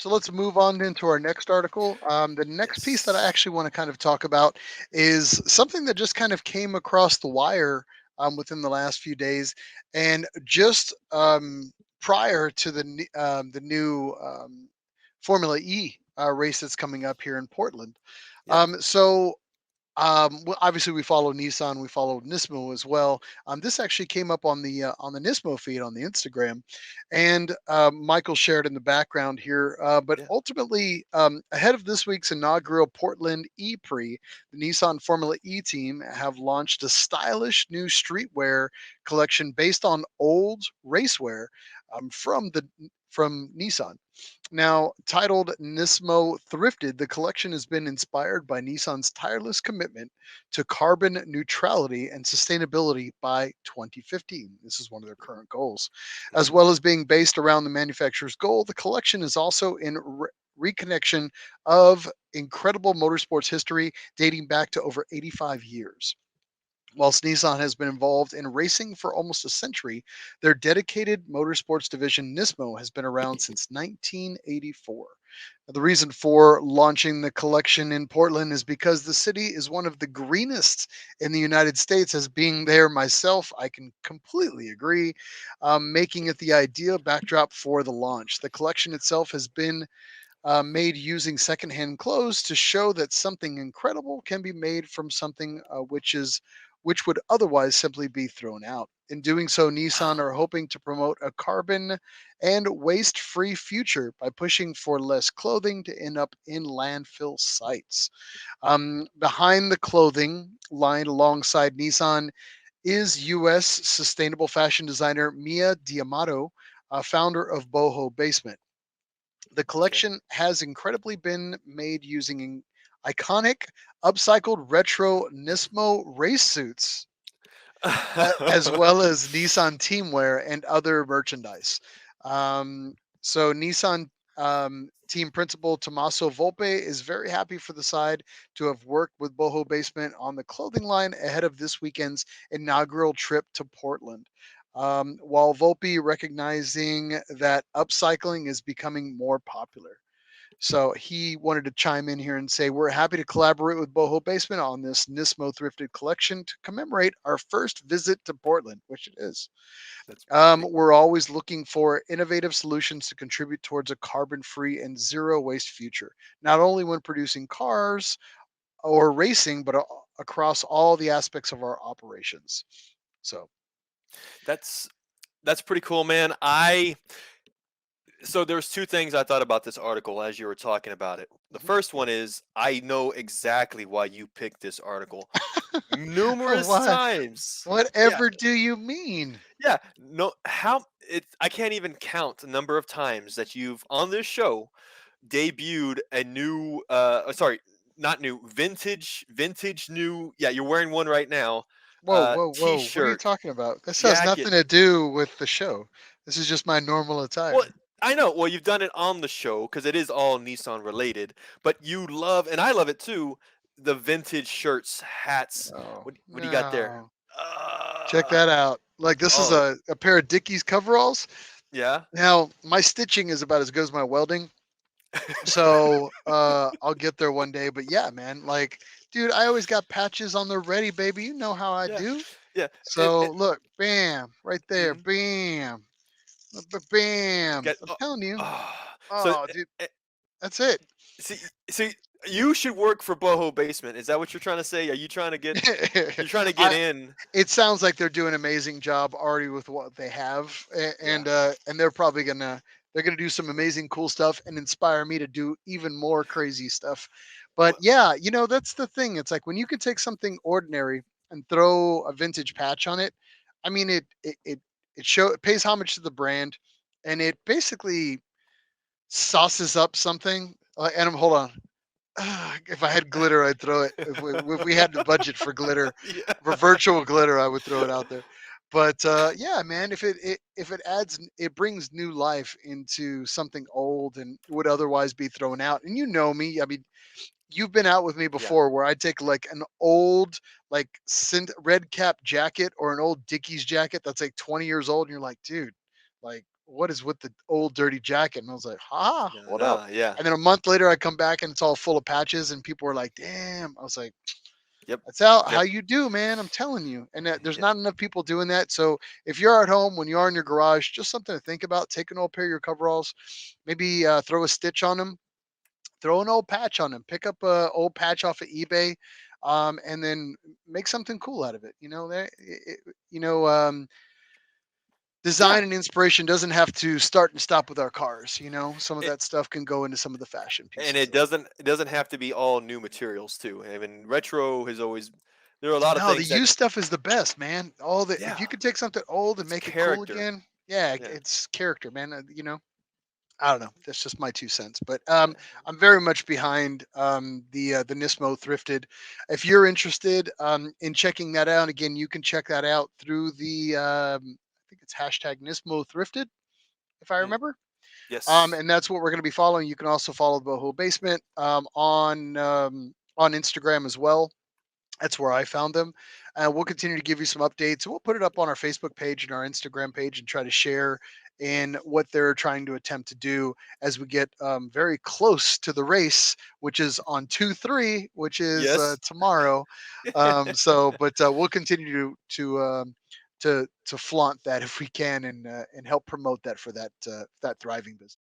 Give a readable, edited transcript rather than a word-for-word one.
So let's move on into our next article. The next piece that I Yes. actually want to kind of talk about is something that just kind of came across the wire within the last few days, and just prior to the new Formula E race that's coming up here in Portland. Yeah. So well, obviously we follow Nissan, we follow NISMO as well. This actually came up on the NISMO feed on the Instagram, and Michael shared in the background here. But Yeah. ultimately, ahead of this week's inaugural Portland E Prix, the Nissan Formula E team have launched a stylish new streetwear collection based on old racewear from Nissan. Now, titled Nismo Thrifted, the collection has been inspired by Nissan's tireless commitment to carbon neutrality and sustainability by 2015. This is one of their current goals. As Hmm. well as being based around the manufacturer's goal, the collection is also in reconnection of incredible motorsports history dating back to over 85 years. Whilst Nissan has been involved in racing for almost a century, their dedicated motorsports division Nismo has been around since 1984. The reason for launching the collection in Portland is because the city is one of the greenest in the United States. As being there myself, I can completely agree, making it the ideal backdrop for the launch. The collection itself has been made using secondhand clothes to show that something incredible can be made from something which would otherwise simply be thrown out. In doing so, Nissan are hoping to promote a carbon and waste-free future by pushing for less clothing to end up in landfill sites. Behind the clothing line alongside Nissan is U.S. sustainable fashion designer Mia Diamato, founder of Boho Basement. The Okay. collection has incredibly been made using iconic upcycled retro Nismo race suits, as well as Nissan teamwear and other merchandise. So Nissan team principal Tommaso Volpe is very happy for the side to have worked with Boho Basement on the clothing line ahead of this weekend's inaugural trip to Portland. While Volpe recognizing that upcycling is becoming more popular. So he wanted to chime in here and say, we're happy to collaborate with Boho Basement on this Nismo thrifted collection to commemorate our first visit to Portland, which it is. That's pretty We're always looking for innovative solutions to contribute towards a carbon free and zero waste future, not only when producing cars or racing, but across all the aspects of our operations. So, that's that's pretty cool, man. I So there's two things I thought about this article as you were talking about it. The mhm. first one is I know exactly why you picked this article numerous Why? times. Yeah, Whatever do you mean? yeah. No, how it I can't even count the number of times that you've on this show debuted a new sorry, not new, vintage new. Yeah, you're wearing one right now. Whoa, whoa, whoa. What are you T-shirt, talking about? This has jacket. nothing to do with the show. This is just my normal Well, attire. I know. Well, you've done it on the show because it is all Nissan related. But you love, and I love it too, the vintage shirts, hats. Oh, What do you got there? no. Check Uh, that out. Like, this is oh, a pair of Dickies coveralls. yeah. Now, my stitching is about as good as my welding. So I'll get there one day. But yeah, man, like, dude, I always got patches on the ready, baby. You know how I Yeah, do. yeah. So look, bam, right there, Mhm. bam, bam. Get, I'm telling you. so, Oh, dude, that's it. see, you should work for Boho Basement. Is that what you're trying to say? Are you trying to get? You're trying to get I in? it sounds like they're doing an amazing job already with what they have, Yeah. and they're gonna do some amazing cool stuff and inspire me to do even more crazy stuff. But Well, yeah, that's the thing. It's like when you can take something ordinary and throw a vintage patch on it. I mean, it pays homage to the brand, and it basically sauces up something. And I'm hold on. If I had glitter, I'd throw it. If we had the budget for glitter, yeah. for virtual glitter, I would throw it out there. But yeah, man, if it adds, it brings new life into something old and would otherwise be thrown out. And you know me, I mean, you've been out with me Yeah. before where I take like an old like red cap jacket or an old Dickies jacket that's like 20 years old, and you're like, dude, like what is with the old dirty jacket? And I was like, ha, No, what up? no, yeah, And then a month later, I come back and it's all full of patches, and people were like, damn. I was like, yep, that's how yep, you do, man. I'm telling you. And there's yeah, not enough people doing that. So if you're at home, when you are in your garage, just something to think about. Take an old pair of your coveralls, maybe throw a stitch on them, throw an old patch on them, pick up a old patch off of eBay, and then make something cool out of it. You know, yeah. design and inspiration doesn't have to start and stop with our cars. Some of It, that stuff can go into some of the fashion and pieces it of it. doesn't have to be all new materials too. I mean, retro has always there are a lot of No, the things that used stuff is the best, man. All the If yeah, you could take something old and it's make it cool character. again, yeah, Yeah, it's character, man. I don't know. That's just my 2 cents. But yeah. I'm very much behind the Nismo thrifted. If you're interested in checking that out, again, you can check that out through the I think it's hashtag Nismo thrifted, if I Mm, remember. yes. And that's what we're going to be following. You can also follow the Boho Basement on Instagram as well. That's where I found them. We'll continue to give you some updates. We'll put it up on our Facebook page and our Instagram page and try to share in what they're trying to attempt to do as we get very close to the race, which is on 2-3, which is Yes. tomorrow. But we'll continue to flaunt that if we can and help promote that for that thriving business.